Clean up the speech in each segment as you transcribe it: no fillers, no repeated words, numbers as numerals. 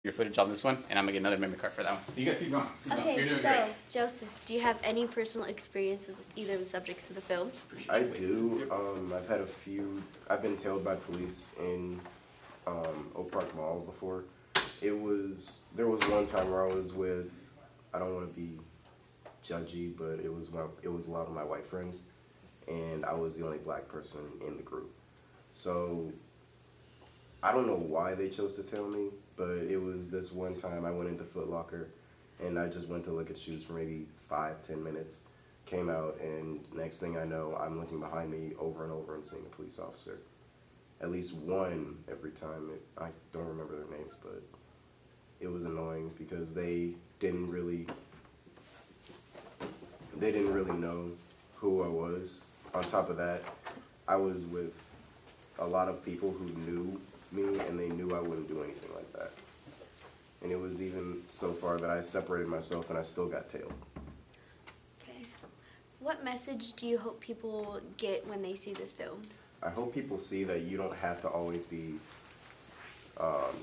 your footage on this one, and I'm gonna get another memory card for that one. So you guys keep going. Keep going. You're Okay, doing so great. Joseph, do you have any personal experiences with either of the subjects of the film? I do. I've had a few. I've been tailed by police in Oak Park Mall before. There was one time where I was with. I don't want to be judgy, but it was a lot of my white friends, and I was the only black person in the group. So I don't know why they chose to tail me, but it was this one time I went into Foot Locker, and I just went to look at shoes for maybe 5-10 minutes. Came out, and next thing I know, I'm looking behind me over and over and seeing a police officer. At least one every time. I don't remember their names, but it was annoying because they didn't really know who I was. On top of that, I was with a lot of people who knew me, and they knew I wouldn't do anything like that. And it was even so far that I separated myself and I still got tailed. Okay. What message do you hope people get when they see this film? I hope people see that you don't have to always be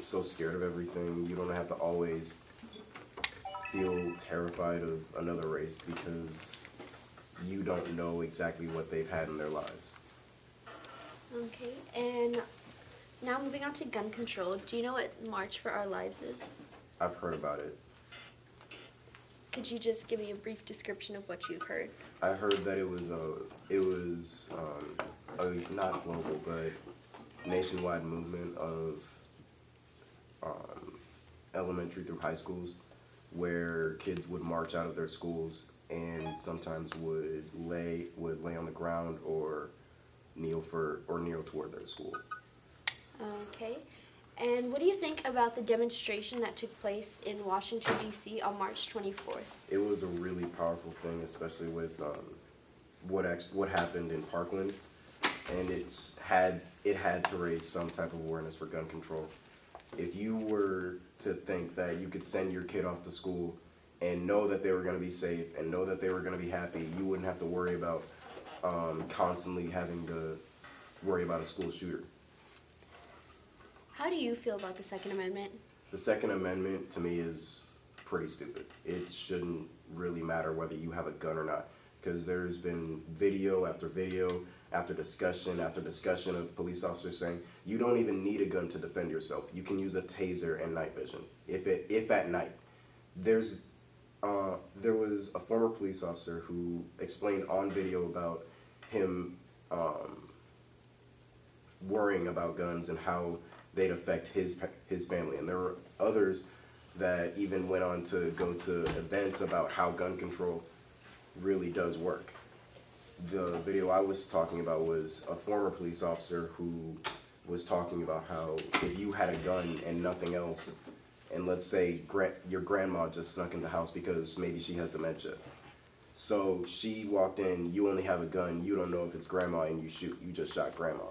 so scared of everything. You don't have to always feel terrified of another race because you don't know exactly what they've had in their lives. Okay, and now moving on to gun control, do you know what March for Our Lives is? I've heard about it. Could you just give me a brief description of what you've heard? I heard that it was a not global but nationwide movement of elementary through high schools where kids would march out of their schools and sometimes would lay on the ground or kneel toward their school. Okay, and what do you think about the demonstration that took place in Washington, D.C. on March 24th? It was a really powerful thing, especially with what happened in Parkland, and it had to raise some type of awareness for gun control. If you were to think that you could send your kid off to school and know that they were going to be safe and know that they were going to be happy, you wouldn't have to worry about constantly having to worry about a school shooter. How do you feel about the Second Amendment? The Second Amendment, to me, is pretty stupid. It shouldn't really matter whether you have a gun or not, because there's been video after discussion of police officers saying you don't even need a gun to defend yourself. You can use a taser and night vision, if at night. There was a former police officer who explained on video about him worrying about guns and how they'd affect his family. And there were others that even went on to go to events about how gun control really does work. The video I was talking about was a former police officer who was talking about how if you had a gun and nothing else, and let's say your grandma just snuck in the house because maybe she has dementia. So she walked in, you only have a gun, you don't know if it's grandma, and you just shot grandma.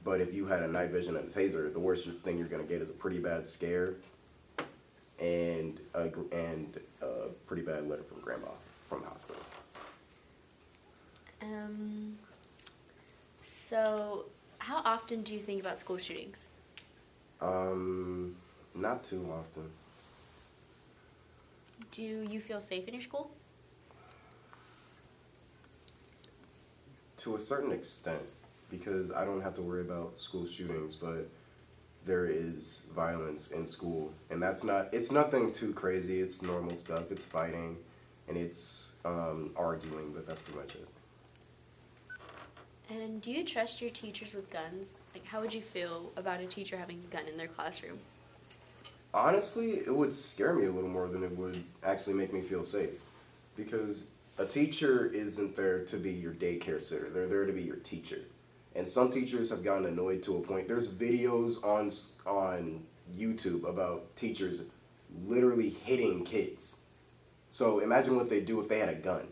But if you had a night vision and a taser, the worst thing you're going to get is a pretty bad scare and a pretty bad letter from grandma from the hospital. So how often do you think about school shootings? Not too often. Do you feel safe in your school? To a certain extent, because I don't have to worry about school shootings, but there is violence in school, and it's nothing too crazy. It's normal stuff. It's fighting, and it's arguing, but that's pretty much it. And do you trust your teachers with guns? Like, how would you feel about a teacher having a gun in their classroom? Honestly, it would scare me a little more than it would actually make me feel safe, because a teacher isn't there to be your daycare sitter. They're there to be your teacher. And some teachers have gotten annoyed to a point. There's videos on YouTube about teachers literally hitting kids. So imagine what they'd do if they had a gun.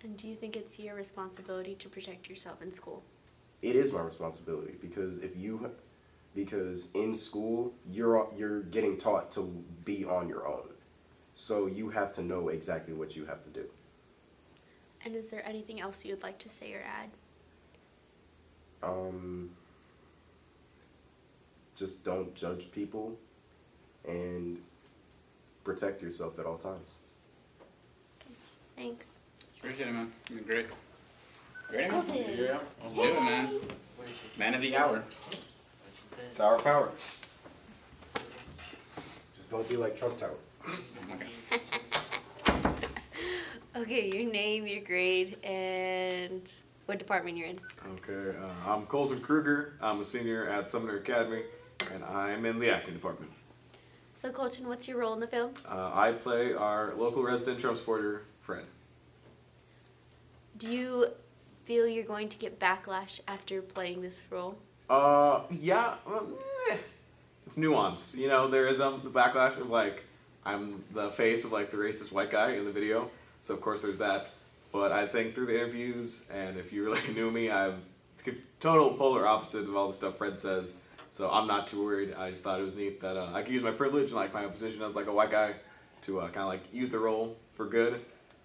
And do you think it's your responsibility to protect yourself in school? It is my responsibility, because in school you're getting taught to be on your own. So you have to know exactly what you have to do. And is there anything else you would like to say or add? just don't judge people and protect yourself at all times. Thanks. Appreciate it, man. You're great. Ready? Colton. Yeah. Let's do it, man. Man of the hour. It's our power. Just don't be like Trump Tower. Okay. Okay, your name, your grade, and what department you're in. Okay, I'm Colton Kruger. I'm a senior at Sumner Academy, and I'm in the acting department. So Colton, what's your role in the film? I play our local resident Trump supporter, Fred. Do you feel you're going to get backlash after playing this role? Yeah, it's nuanced. You know, there is the backlash of like, I'm the face of like the racist white guy in the video, so of course there's that. But I think through the interviews, and if you really knew me, I'm total polar opposite of all the stuff Fred says. So I'm not too worried. I just thought it was neat that I could use my privilege and like my position as like a white guy to kind of like use the role for good.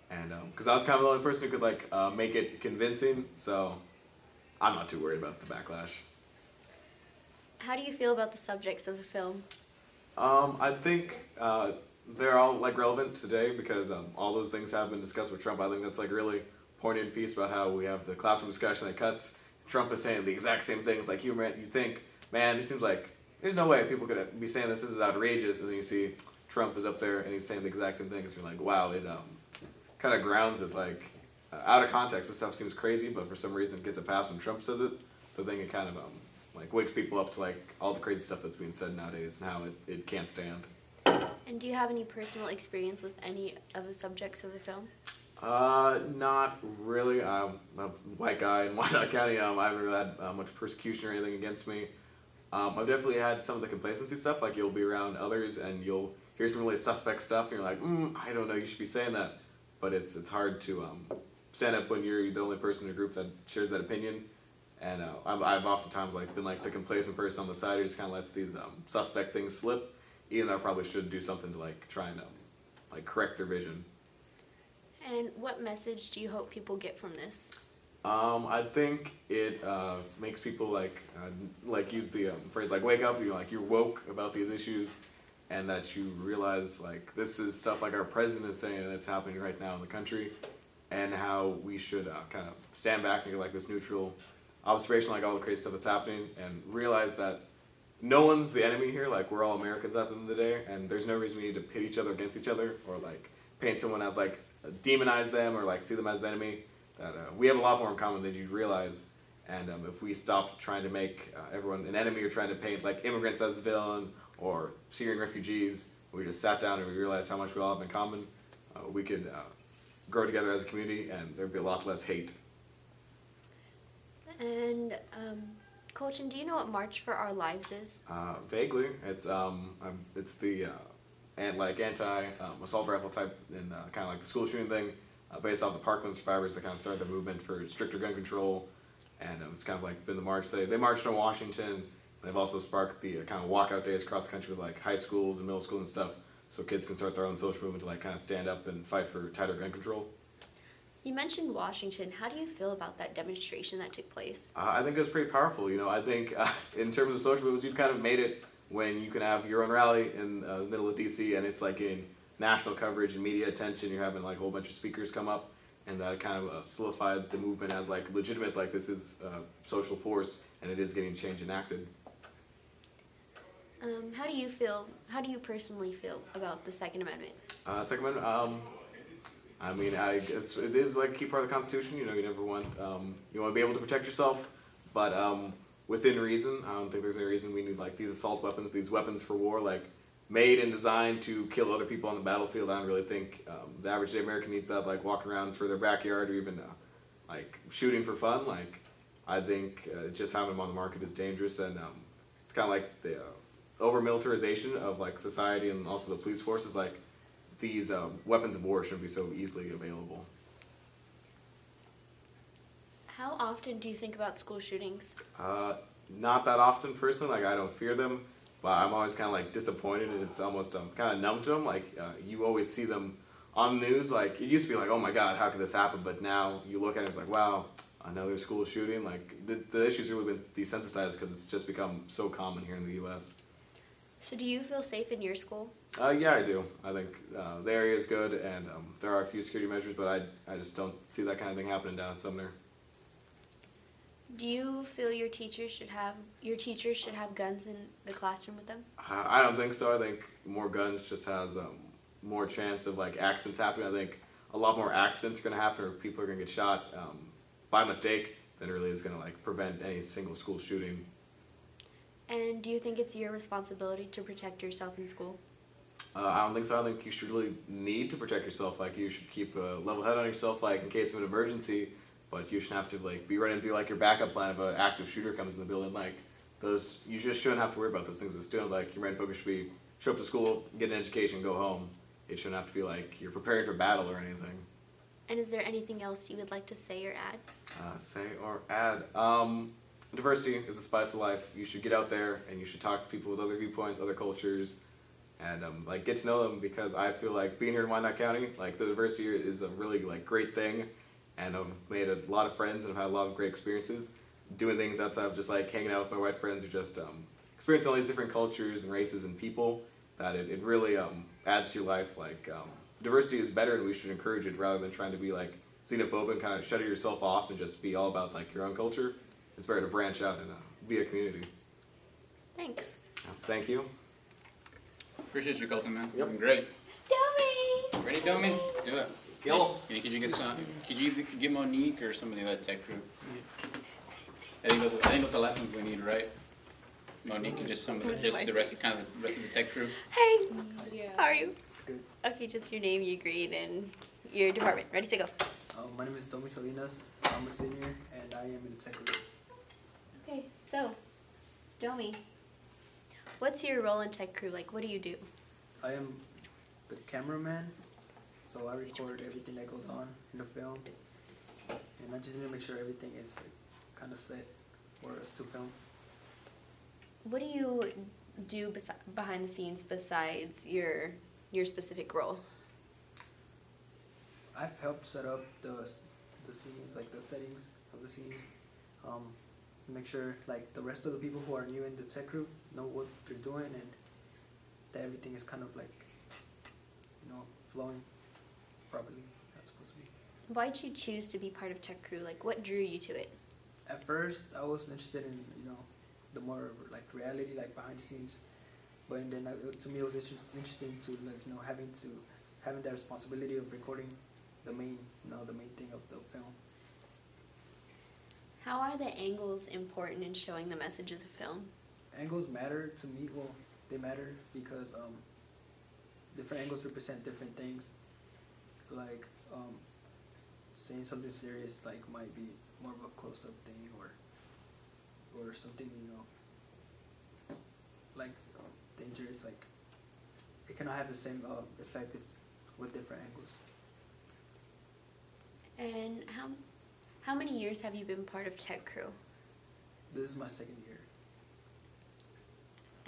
And because I was kind of the only person who could like make it convincing, so I'm not too worried about the backlash. How do you feel about the subjects of the film? I think they're all like relevant today because all those things have been discussed with Trump. I think that's like a really poignant piece about how we have the classroom discussion that cuts. Trump is saying the exact same things. Like you think, man, this seems like there's no way people could be saying this is outrageous, and then you see Trump is up there and he's saying the exact same things. You're like, wow, it kind of grounds it. Like out of context, this stuff seems crazy, but for some reason it gets a pass when Trump says it. So I think it kind of like wakes people up to like all the crazy stuff that's being said nowadays and how it can't stand. And do you have any personal experience with any of the subjects of the film? Not really. I'm a white guy in Wyandotte County. I haven't really had much persecution or anything against me. I've definitely had some of the complacency stuff, like you'll be around others and you'll hear some really suspect stuff and you're like, I don't know, you should be saying that. But it's hard to stand up when you're the only person in a group that shares that opinion. And I've oftentimes like been like the complacent person on the side who just kind of lets these suspect things slip, even though I probably should do something to like try and like correct their vision. And what message do you hope people get from this? I think it makes people like use the phrase like wake up. You're woke about these issues, and that you realize like this is stuff like our president is saying that's happening right now in the country, and how we should kind of stand back and get like this neutral observation, like all the crazy stuff that's happening, and realize that no one's the enemy here. Like we're all Americans at the end of the day, and there's no reason we need to pit each other against each other or like paint someone as like demonize them or like see them as the enemy. That we have a lot more in common than you'd realize, and if we stopped trying to make everyone an enemy or trying to paint like immigrants as the villain or Syrian refugees, we just sat down and we realized how much we all have in common, we could grow together as a community and there'd be a lot less hate. And Colton, do you know what March for Our Lives is? Vaguely, it's the anti-assault rifle type and kind of like the school shooting thing. Based off the Parkland survivors that kind of started the movement for stricter gun control, and it's kind of like been the march. They marched on Washington, and they've also sparked the kind of walkout days across the country with like high schools and middle schools and stuff, so kids can start their own social movement to like kind of stand up and fight for tighter gun control. You mentioned Washington. How do you feel about that demonstration that took place? I think it was pretty powerful. I think in terms of social movements, you've kind of made it when you can have your own rally in the middle of DC, and it's like in national coverage and media attention. You're having like a whole bunch of speakers come up, and that kind of solidified the movement as like legitimate, like this is a social force and it is getting change enacted. How do you personally feel about the Second Amendment? Second Amendment, I mean, I guess it is like a key part of the Constitution. You never want, you want to be able to protect yourself, but within reason. I don't think there's any reason we need like these assault weapons, these weapons for war, like made and designed to kill other people on the battlefield. I don't really think the average day American needs that, like walking around for their backyard or even like shooting for fun. Like I think just having them on the market is dangerous, and it's kind of like the over-militarization of like society and also the police forces. Like these weapons of war shouldn't be so easily available. How often do you think about school shootings? Not that often personally. Like I don't fear them. But I'm always kind of like disappointed, and it's almost kind of numb to them. Like you always see them on the news. Like it used to be like, oh my God, how could this happen? But now you look at it, it's like, wow, another school shooting. Like the issue's really been desensitized because it's just become so common here in the U.S. So do you feel safe in your school? Yeah, I do. I think the area is good, and there are a few security measures, but I just don't see that kind of thing happening down at Sumner. Do you feel your teachers should have guns in the classroom with them? I don't think so. I think more guns just has more chance of like accidents happening. I think a lot more accidents are going to happen, or people are going to get shot by mistake than it really is going to like prevent any single school shooting. And do you think it's your responsibility to protect yourself in school? I don't think so. I think you should really need to protect yourself. Like you should keep a level head on yourself, like in case of an emergency. But you shouldn't have to like be running through like your backup plan if an active shooter comes in the building. Like those, you just shouldn't have to worry about those things as a student. Like your main focus should be show up to school, get an education, go home. It shouldn't have to be like you're preparing for battle or anything. And is there anything else you would like to say or add? Say or add. Diversity is the spice of life. You should get out there and you should talk to people with other viewpoints, other cultures, and like get to know them, because I feel like being here in Wyandotte County, like the diversity here is a really like great thing, and I've made a lot of friends and I've had a lot of great experiences doing things outside of just like hanging out with my white friends, or just experiencing all these different cultures and races and people, that it really adds to your life. Like diversity is better and we should encourage it rather than trying to be like xenophobic and kind of shutting yourself off and just be all about like your own culture. It's better to branch out and be a community. Thanks. Thank you. Appreciate you, Colton, man. Yep. You're great. Domi! Ready, Domi? Let's do it. Yo. Hey, could you get some? Could you get Monique or some of the other tech crew? I think that's the last one we need, right? Monique and just some of the, just the rest of the tech crew. Hey! Yeah. How are you? Good. Okay, just your name, your grade, and your department. Ready, to go. My name is Domi Salinas. I'm a senior, and I am in the tech group. Okay, so, Domi, what's your role in tech crew? Like, what do you do? I am the cameraman, so I record everything that goes on in the film, and I just need to make sure everything is kind of set for us to film. What do you do behind the scenes besides your specific role? I've helped set up the scenes, like the settings of the scenes. Make sure like the rest of the people who are new in the tech group know what they're doing, and that everything is kind of like, flowing properly. That's supposed to be. Why'd you choose to be part of tech crew? Like, what drew you to it? At first, I was interested in the more like reality, like behind the scenes, but then to me it was interesting to like having that responsibility of recording the main thing of the film. How are the angles important in showing the message of the film? Angles matter to me. Well, they matter because different angles represent different things. Like saying something serious like might be more of a close-up thing, or something like dangerous. Like it cannot have the same effect with different angles. And how many years have you been part of tech crew? This is my second year.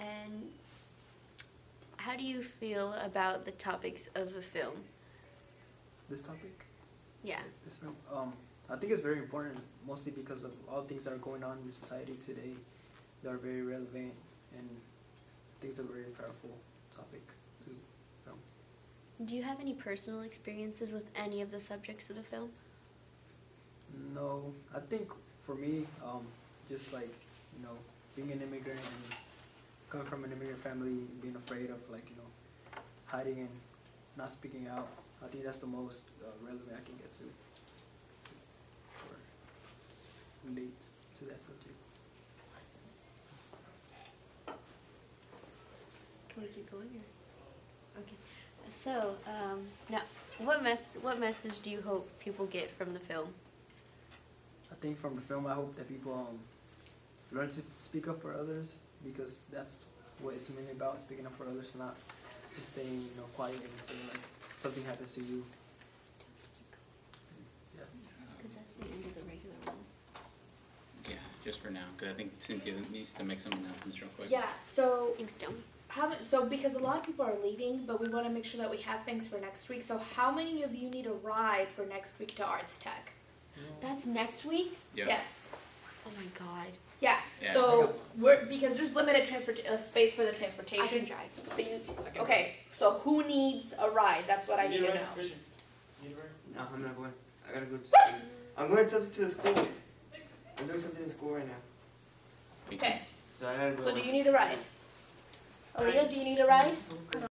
And how do you feel about the topics of the film? This topic? Yeah. This film? I think it's very important, mostly because of all things that are going on in society today that are very relevant, and I think it's a very powerful topic to film. Do you have any personal experiences with any of the subjects of the film? No, I think for me, just like, being an immigrant and coming from an immigrant family, being afraid of hiding and not speaking out, I think that's the most relevant I can get to, or relate to that subject. Can we keep going? Or? Okay. So, now, what message do you hope people get from the film? I think from the film, I hope that people learn to speak up for others, because that's what it's mainly about, speaking up for others, not just staying quiet until like something happens to you. Yeah. Because that's the end of the regular ones. Yeah, just for now, because I think Cynthia needs to make some announcements real quick. Yeah, so Thanks, Dome. because a lot of people are leaving, but we want to make sure that we have things for next week. So how many of you need a ride for next week to Arts Tech? That's next week? Yeah. Yes. Oh my god. Yeah. Yeah. So because there's limited space for the transportation. I can drive. So okay. So who needs a ride? That's what I need to know. Christian, you need a ride? No, I'm not going. I gotta go to school. I'm going something to the school. I'm doing something in school right now. Okay. So I gotta go. So do you need a ride? Aaliyah, do you need a ride? I don't